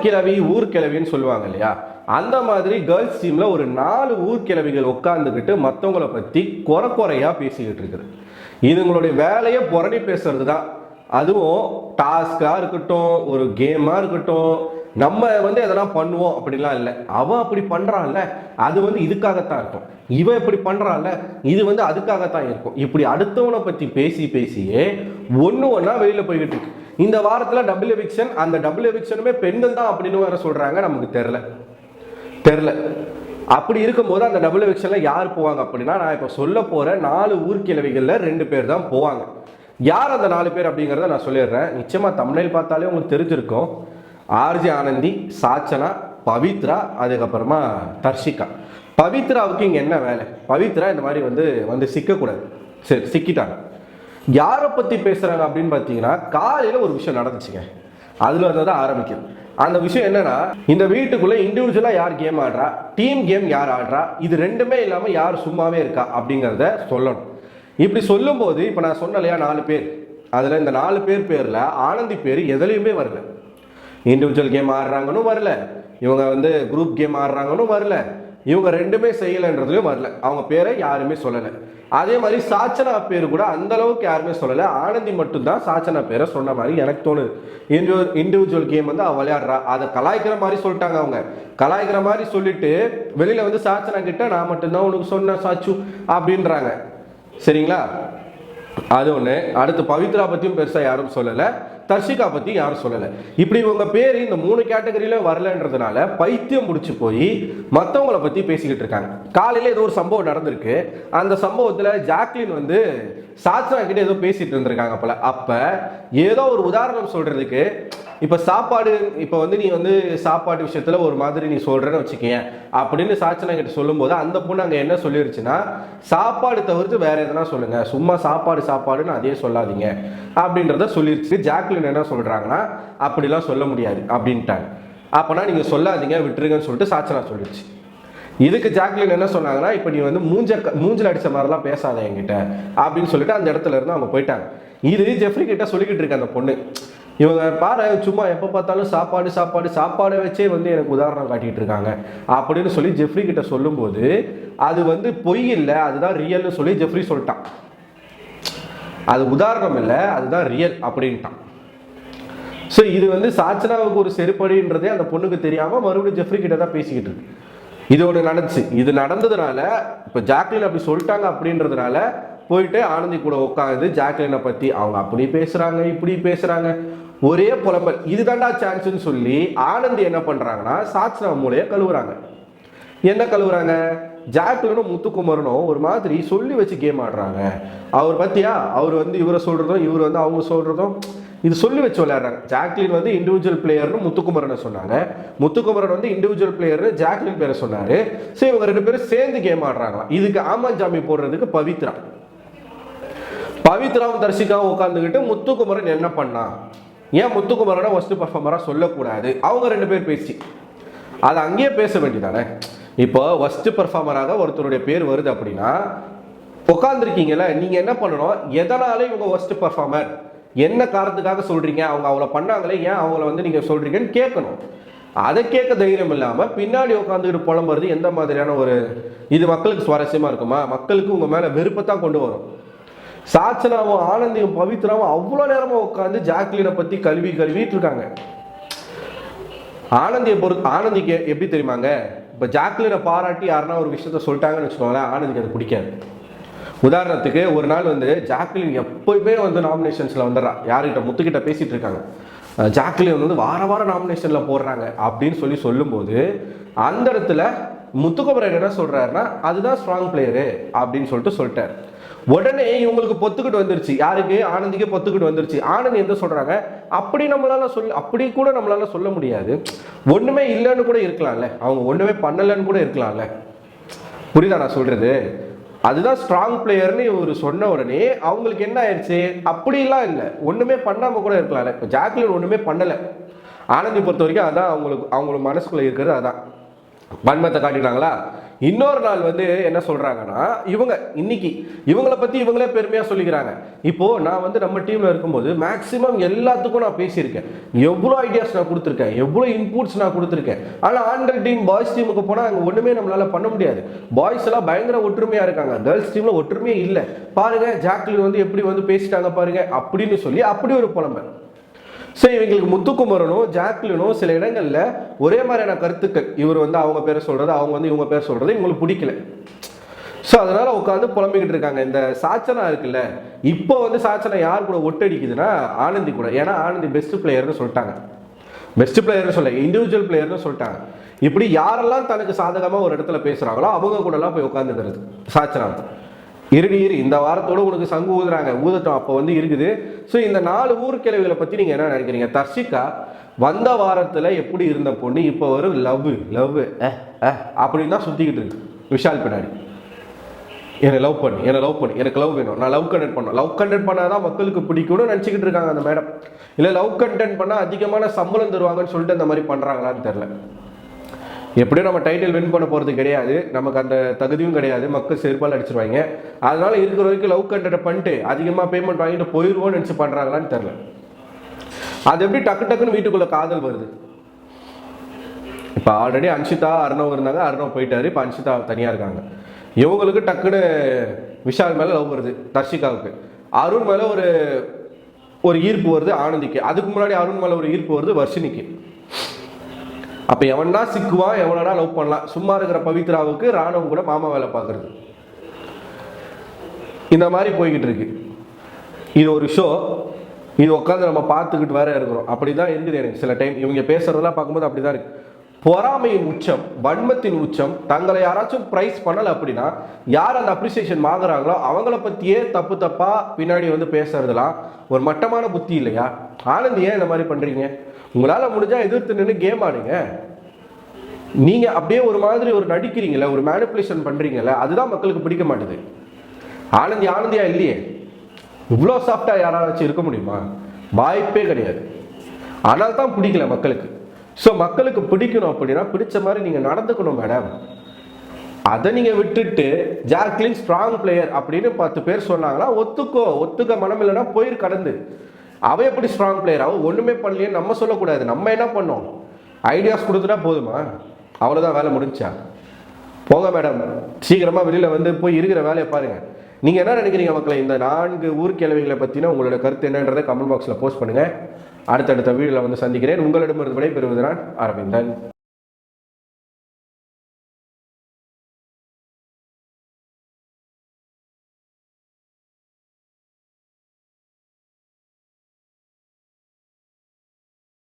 கிழவி ஊர் கிழவின்னு சொல்லுவாங்க இல்லையா, அந்த மாதிரி கேர்ள்ஸ் டீம்ல ஒரு 4 ஊர் கிழவிகள் உட்காந்துக்கிட்டு மற்றவங்களை பத்தி குறையா பேசிக்கிட்டு இருக்குது. இதுங்களுடைய வேலையை புரணி பேசுறது தான். அதுவும் டாஸ்கா இருக்கட்டும், ஒரு கேமா இருக்கட்டும், நம்ம எதெல்லாம் பண்ணுவோம் அப்படிலாம் இல்லை. அவன் அப்படி பண்றான்ல, அது இதுக்காகத்தான் இருக்கும். இவன் இப்படி பண்றான்ல, இது அதுக்காகத்தான் இருக்கும். இப்படி அடுத்தவனை பத்தி பேசியே ஒன்னா வெளியில போய்கிட்டு இருக்கு. இந்த வாரத்துல டபுள் எவிக்ஷன், அந்த டபுள் எவிக்ஷனுமே பெண்கள் தான் அப்படின்னு வேற சொல்றாங்க. நமக்கு தெரியல. அப்படி இருக்கும்போது அந்த டபுள் எவிக்ஷன்ல யார் போவாங்க அப்படின்னா, நான் இப்ப சொல்ல போற 4 ஊர்கிழவிகள்ல 2 பேர் தான் போவாங்க. யார் அந்த 4 பேர் அப்படிங்கிறத நான் சொல்லிடுறேன். நிச்சயமா தமிழில் பார்த்தாலே உங்களுக்கு தெரிஞ்சிருக்கும். ஆர்ஜி ஆனந்தி, சாச்சனா, பவித்ரா, அதுக்கப்புறமா தர்ஷிகா. பவித்ராவுக்கு இங்க என்ன வேலை? பவித்ரா இந்த மாதிரி சிக்கக்கூடாது. சரி, சிக்கிட்டாங்க. யாரை பத்தி பேசுறாங்க அப்படின்னு பார்த்தீங்கன்னா, காலையில ஒரு விஷயம் நடந்துச்சுங்க. அதுல தான் ஆரம்பிக்குது. அந்த விஷயம் என்னன்னா, இந்த வீட்டுக்குள்ள இண்டிவிஜுவலா யார் கேம் ஆடுறா, டீம் கேம் யார் ஆடுறா, இது ரெண்டுமே இல்லாம யார் சும்மாவே இருக்கா அப்படிங்கிறத சொல்லணும். இப்படி சொல்லும் போது இப்ப நான் சொன்னலையா 4 பேர், அதுல இந்த 4 பேர் பேர்ல ஆனந்தி பேர் எதுலையுமே வரல. இண்டிவிஜுவல் கேம் ஆடுறாங்கன்னு வரல, இவங்க குரூப் கேம் ஆடுறாங்கன்னு வரல, இவங்க ரெண்டுமே செய்யலைன்றதுலையும் வரல. அவங்க பேரை யாருமே சொல்லலை. அதே மாதிரி சாச்சனா பேர் கூட அந்த அளவுக்கு யாருமே சொல்லலை. ஆனந்தி மட்டும்தான் சாச்சனா பேரை சொன்ன மாதிரி எனக்கு தோணுது. இண்டிவிஜுவல் கேம் அவ விளையாடுறா, அதை கலாய்க்கிற மாதிரி சொல்லிட்டாங்க. அவங்க கலாய்க்கிற மாதிரி சொல்லிட்டு வெளியில சாச்சனா கிட்ட நான் மட்டும்தான் உனக்கு சொன்ன சாச்சு அப்படின்றாங்க. சரிங்களா? அது ஒண்ணு. அடுத்து பவித்ரா பத்தியும் பெருசா யாரும் சொல்லல, தர்ஷிகா பத்தி யாரும் சொல்லல. இப்படி உங்க பேரு இந்த 3 கேட்டகரியில வரலன்றதுனால பைத்தியம் முடிச்சு போய் மற்றவங்களை பத்தி பேசிக்கிட்டு இருக்காங்க. காலையில ஏதோ ஒரு சம்பவம் நடந்திருக்கு. அந்த சம்பவத்துல ஜாக்லின் சாச்சனா கிட்ட ஏதோ பேசிட்டு இருந்திருக்காங்க போல. அப்ப ஏதோ ஒரு உதாரணம் சொல்றதுக்கு, இப்ப சாப்பாடு, இப்ப நீ சாப்பாடு விஷயத்துல ஒரு மாதிரி நீ சொல்றன்னு வச்சுக்கீங்க அப்படின்னு சாச்சனா கிட்ட சொல்லும் போது அந்த பொண்ணு அங்க என்ன சொல்லிருச்சுன்னா, சாப்பாடு தவிர்த்து வேற எதனா சொல்லுங்க, சும்மா சாப்பாடுன்னு அதே சொல்லாதீங்க அப்படின்றத சொல்லிருச்சு. ஜாக்லின் என்ன சொல்றாங்கன்னா, அப்படிலாம் சொல்ல முடியாது அப்படின்ட்டாங்க. அப்பனா நீங்க சொல்லாதீங்க, விட்டுருங்கன்னு சொல்லிட்டு சாச்சனா சொல்லிடுச்சு. இதுக்கு ஜாக்லின் என்ன சொன்னாங்கன்னா, இப்ப நீ மூஞ்சில் அடிச்ச மாதிரிலாம் பேசாத என்கிட்ட அப்படின்னு சொல்லிட்டு அந்த இடத்துல இருந்து அவங்க போயிட்டாங்க. இது ஜெஃப்ரி கிட்ட சொல்லிக்கிட்டு இருக்க அந்த பொண்ணு, இவங்க பாரு சும்மா எப்போ பார்த்தாலும் சாப்பாடை வச்சே எனக்கு உதாரணம் காட்டிட்டு இருக்காங்க அப்படின்னு சொல்லி ஜெஃப்ரி கிட்ட சொல்லும்போது, அது பொய் இல்லை, அதுதான் ரியல்னு சொல்லி ஜெஃப்ரி சொல்லிட்டான். அது உதாரணம் இல்லை, அதுதான் ரியல் அப்படின்ட்டான். ஸோ இது சாச்சனாவுக்கு ஒரு செருப்படின்றதே அந்த பொண்ணுக்கு தெரியாம மறுபடியும் ஜெஃப்ரி கிட்ட தான் பேசிக்கிட்டு இருக்கு. இது ஒன்று நடந்துச்சு. இது நடந்ததுனால இப்போ ஜாக்லின் அப்படி சொல்லிட்டாங்க அப்படின்றதுனால போயிட்டு ஆனந்தி கூட உட்காந்து ஜாக்லினை பத்தி அவங்க அப்படி பேசுறாங்க, இப்படி பேசுறாங்க, ஒரே புலம்பல். இதுதான்டா சான்ஸ்ன்னு சொல்லி ஆனந்தி என்ன பண்றாங்கன்னா, சாச்சனா மூலையை கழுவுறாங்க. என்ன கழுவுறாங்க? ஜாக்லினும் முத்துக்குமரனும் ஒரு மாதிரி சொல்லி வச்சு கேம் ஆடுறாங்க. அவர் பத்தியா, அவர் இவரை சொல்றதும் இவர் அவங்க சொல்றதும் இது சொல்லி வச்சு விளையாடுறாங்க. ஜாக்லின் இண்டிவிஜுவல் பிளேயர்னு முத்துக்குமரனை சொன்னாங்க, முத்துக்குமரன் இண்டிவிஜுவல் பிளேயர்னு ஜாக்லின் பேரை சொன்னாரு. சரி, இவங்க 2 பேரும் சேர்ந்து கேம் ஆடுறாங்களா. இதுக்கு ஆமாஞ்சாமி போடுறதுக்கு பவித்ராவும் தர்ஷிகாவும் உட்காந்துக்கிட்டு முத்துக்குமரன் என்ன பண்ணா, ஏன் முத்துக்குமரனை ஃபர்ஸ்ட் பர்ஃபார்மரா சொல்லக்கூடாது, அவங்க 2 பேர் பேசி அதை அங்கேயே பேச வேண்டியதானே. இப்போ ஃபர்ஸ்ட் பர்ஃபார்மராக ஒருத்தருடைய பேர் வருது அப்படின்னா உட்காந்துருக்கீங்கல்ல, நீங்க என்ன பண்ணணும், எதனால இவங்க ஃபர்ஸ்ட் பர்ஃபார்மர், என்ன காரணத்துக்காக சொல்றீங்க, அவங்க அவ்வளோ பண்ணாங்களே, ஏன் அவங்கள நீங்க சொல்றீங்கன்னு கேட்கணும். அதை கேட்க தைரியம் இல்லாம பின்னாடி உட்காந்துக்கிட்டு புலம்புறது எந்த மாதிரியான ஒரு இது மக்களுக்கு சுவாரஸ்யமா இருக்குமா? மக்களுக்கு உங்க மேல வெறுப்பத்தான் கொண்டு வரும். சாச்சனாவும் ஆனந்தியும் பவித்ராவும் அவ்வளோ நேரமா உட்காந்து ஜாக்லினை பத்தி கழுவிட்டு இருக்காங்க. ஆனந்திக்கு எப்படி தெரியுமாங்க, இப்போ ஜாக்லினை பாராட்டி யாருன்னா ஒரு விஷயத்த சொல்லிட்டாங்கன்னு வச்சுக்கோங்களேன், ஆனந்திக்கு அது பிடிக்காது. உதாரணத்துக்கு ஒரு நாள் ஜாக்லின் எப்பயுமே நாமினேஷன்ஸ்ல வந்துடுறா. யாருக்கிட்ட? முத்துக்கிட்ட பேசிட்டு இருக்காங்க. ஜாக்லின் வார நாமினேஷன்ல போடுறாங்க அப்படின்னு சொல்லும்போது அந்த இடத்துல முத்துக்குமரன் என்ன சொல்றாருன்னா, அதுதான் ஸ்ட்ராங் பிளேயரு அப்படின்னு சொல்லிட்டாரு. உடனே இவங்களுக்கு பொத்துக்கிட்டு வந்துருச்சு. யாருக்கு? ஆனந்திக்கு பொத்துக்கிட்டு வந்துருச்சு. ஆனந்தி என்ன சொல்றாங்க, அப்படி கூட நம்மளால சொல்ல முடியாது, ஒண்ணுமே இல்லைன்னு கூட இருக்கலாம்ல, அவங்க ஒண்ணுமே பண்ணலன்னு கூட இருக்கலாம்ல. புரியுதா நான் சொல்றது? அதுதான் ஸ்ட்ராங் பிளேயர்னு இவர் சொன்ன உடனே அவங்களுக்கு என்ன ஆயிடுச்சு, அப்படிலாம் இல்லை, ஒண்ணுமே பண்ணாம கூட இருக்கலாம்ல. இப்போ ஜாக்லின் ஒண்ணுமே பண்ணல. ஆனந்தி பொறுத்த வரைக்கும் அதான் அவங்களுக்கு மனசுக்குள்ள இருக்கிறது. அதான் வன்மத்தை காட்டினாங்களா? இன்னொரு நாள் வந்து என்ன சொல்றாங்கன்னா, இன்னைக்கு இவங்களை பத்தி இவங்களே பெருமையா சொல்லிக்கிறாங்க. இப்போ நான் வந்து நம்ம டீம்ல இருக்கும்போது மேக்சிமம் எல்லாத்துக்கும் நான் பேசியிருக்கேன், எவ்வளோ ஐடியாஸ் நான் கொடுத்துருக்கேன், எவ்வளோ இன்புட்ஸ் நான் கொடுத்துருக்கேன். ஆனால் ஆண்கள் டீம் பாய்ஸ் டீமுக்கு போனால் அங்கே ஒண்ணுமே நம்மளால பண்ண முடியாது. பாய்ஸ் எல்லாம் பயங்கர ஒற்றுமையா இருக்காங்க, கேர்ள்ஸ் டீம்ல ஒற்றுமையே இல்லை. பாருங்க ஜாக்லின் வந்து எப்படி வந்து பேசிட்டாங்க பாருங்க அப்படின்னு சொல்லி அப்படி ஒரு புலம்பல். ஸோ இவங்களுக்கு முத்துக்குமரனும் ஜாக்லினும் சில இடங்களில் ஒரே மாதிரியான கருத்துக்கள், இவர் வந்து அவங்க பேரை சொல்கிறது, அவங்க வந்து இவங்க பேர் சொல்கிறது இவங்களுக்கு பிடிக்கல. ஸோ அதனால் உட்காந்து புலம்பிக்கிட்டு இருக்காங்க. இந்த சாச்சனா இருக்குல்ல, இப்போ வந்து சாச்சனா யார் கூட ஒட்டடிக்குதுன்னா ஆனந்தி கூட. ஏன்னா ஆனந்தி பெஸ்ட் பிளேயர்னு சொல்லிட்டாங்க. பெஸ்ட் பிளேயர்னு சொல்ல, இண்டிவிஜுவல் பிளேயர்னு சொல்லிட்டாங்க. இப்படி யாரெல்லாம் தனக்கு சாதகமாக ஒரு இடத்துல பேசுகிறாங்களோ அவங்க கூடலாம் போய் உட்காந்துக்கிறது சாச்சனா. இரு இந்த வாரத்தோட உனக்கு சங்கு ஊதுறாங்க, ஊதட்டும், அப்போ வந்து இருக்குது. ஸோ இந்த 4 ஊர்க்கிழவிகளை பற்றி நீங்கள் என்ன நினைக்கிறீங்க? தர்ஷிகா வந்த வாரத்தில் எப்படி இருந்த பொண்ணு இப்போ வரும் லவ் அப்படின்னு தான் சுற்றிக்கிட்டு இருக்கு விஷால் பின்னாடி. என்னை லவ் பண்ணு, எனக்கு லவ் வேணும், நான் லவ் கண்டென்ட் பண்ணணும், லவ் கண்டென்ட் பண்ணாதான் மக்களுக்கு பிடிக்கும்னு நினச்சிக்கிட்டு இருக்காங்க அந்த மேடம். இல்லை லவ் கண்டென்ட் பண்ணால் அதிகமான சம்பளம் தருவாங்கன்னு சொல்லிட்டு அந்த மாதிரி பண்ணுறாங்களான்னு தெரில. எப்படியும் நம்ம டைட்டில் வின் பண்ண போகிறது கிடையாது, நமக்கு அந்த தகுதியும் கிடையாது, மக்கள் செருப்பால் அடிச்சிருவாங்க. அதனால இருக்கிற வரைக்கும் லவ் கண்டென்ட் பண்ணிட்டு அதிகமாக பேமெண்ட் வாங்கிட்டு போயிடுவோம்னு நினச்சி பண்ணுறாங்களான்னு தெரில. அது எப்படி டக்குன்னு வீட்டுக்குள்ளே காதல் வருது? இப்போ ஆல்ரெடி அன்ஷிதா அர்ணவ் இருந்தாங்க, அர்ணவ் போயிட்டாரு, இப்போ அன்ஷிதா தனியாக இருக்காங்க. இவங்களுக்கு டக்குன்னு விஷால் மேலே லவ் வருது, தர்ஷிகாவுக்கு. அருண் மேலே ஒரு ஈர்ப்பு வருது ஆனந்திக்கு. அதுக்கு முன்னாடி அருண் மேலே ஒரு ஈர்ப்பு வருது வர்ஷினிக்கு. அப்போ எவனா சிக்குவான், எவனா லவ் பண்ணலாம். சும்மா இருக்கிற பவித்ராவுக்கு ராணுவம் கூட மாமா வேலை பார்க்கறது. இந்த மாதிரி போய்கிட்டு இருக்கு. இது ஒரு ஷோ, இது உட்காந்து நம்ம பார்த்துக்கிட்டு வேற இருக்கிறோம். அப்படிதான் இருக்குது. எனக்கு சில டைம் இவங்க பேசுறதெல்லாம் பார்க்கும்போது அப்படிதான் இருக்கு. பொறாமையின் உச்சம், வன்மத்தின் உச்சம். தங்களை யாராச்சும் பிரைஸ் பண்ணல அப்படின்னா யார் அந்த அப்ரிசியேஷன் வாங்குறாங்களோ அவங்கள பத்தியே தப்பா பின்னாடி வந்து பேசுறதுலாம் ஒரு மட்டமான புத்தி இல்லையா? ஆனந்த் ஏன் இந்த மாதிரி பண்றீங்க? உங்களால முடிஞ்சா எதிர்த்து நின்று கேம் ஆடுங்க. நீங்க அப்படியே ஒரு மாதிரி ஒரு நடிக்கிறீங்களா, ஒரு மேனிப்புலேஷன் பண்றீங்கல்ல, அதுதான் மக்களுக்கு பிடிக்க மாட்டேது. ஆனந்தியா இல்லையே, இவ்வளோ சாஃப்டா யாராச்சும் இருக்க முடியுமா? வாய்ப்பே கிடையாது. ஆனால் தான் பிடிக்கல மக்களுக்கு. ஸோ மக்களுக்கு பிடிக்கணும் அப்படின்னா பிடிச்ச மாதிரி நீங்க நடந்துக்கணும் மேடம். அதை நீங்க விட்டுட்டு ஜாக்லின் ஸ்ட்ராங் பிளேயர் அப்படின்னு 10 பேர் சொன்னாங்கன்னா ஒத்துக்க மனம் இல்லைன்னா போயிரு கடந்து. அவ எப்படி ஸ்ட்ராங் பிளேயர்? அவ ஒண்ணுமே பண்ணலையே நம்ம சொல்லக்கூடாது. நம்ம என்ன பண்ணோம்? ஐடியாஸ் கொடுத்துட்டா போதுமா? அவ்வளோதான், வேலை முடிஞ்சா? போங்க மேடம், சீக்கிரமா வெளியில வந்து போய் இருக்கிற வேலையை பாருங்க. நீங்க என்ன நினைக்கிறீங்க மக்களை? இந்த 4 ஊர்க்கிழவிகளை பத்தின உங்களோட கருத்து என்னன்றதை கமெண்ட் பாக்ஸ்ல போஸ்ட் பண்ணுங்க. அடுத்தடுத்த வீடியோல வந்து சந்திக்கிறேன். உங்களிடமிருந்து விடைபெறுவது நான் அரவிந்தன்.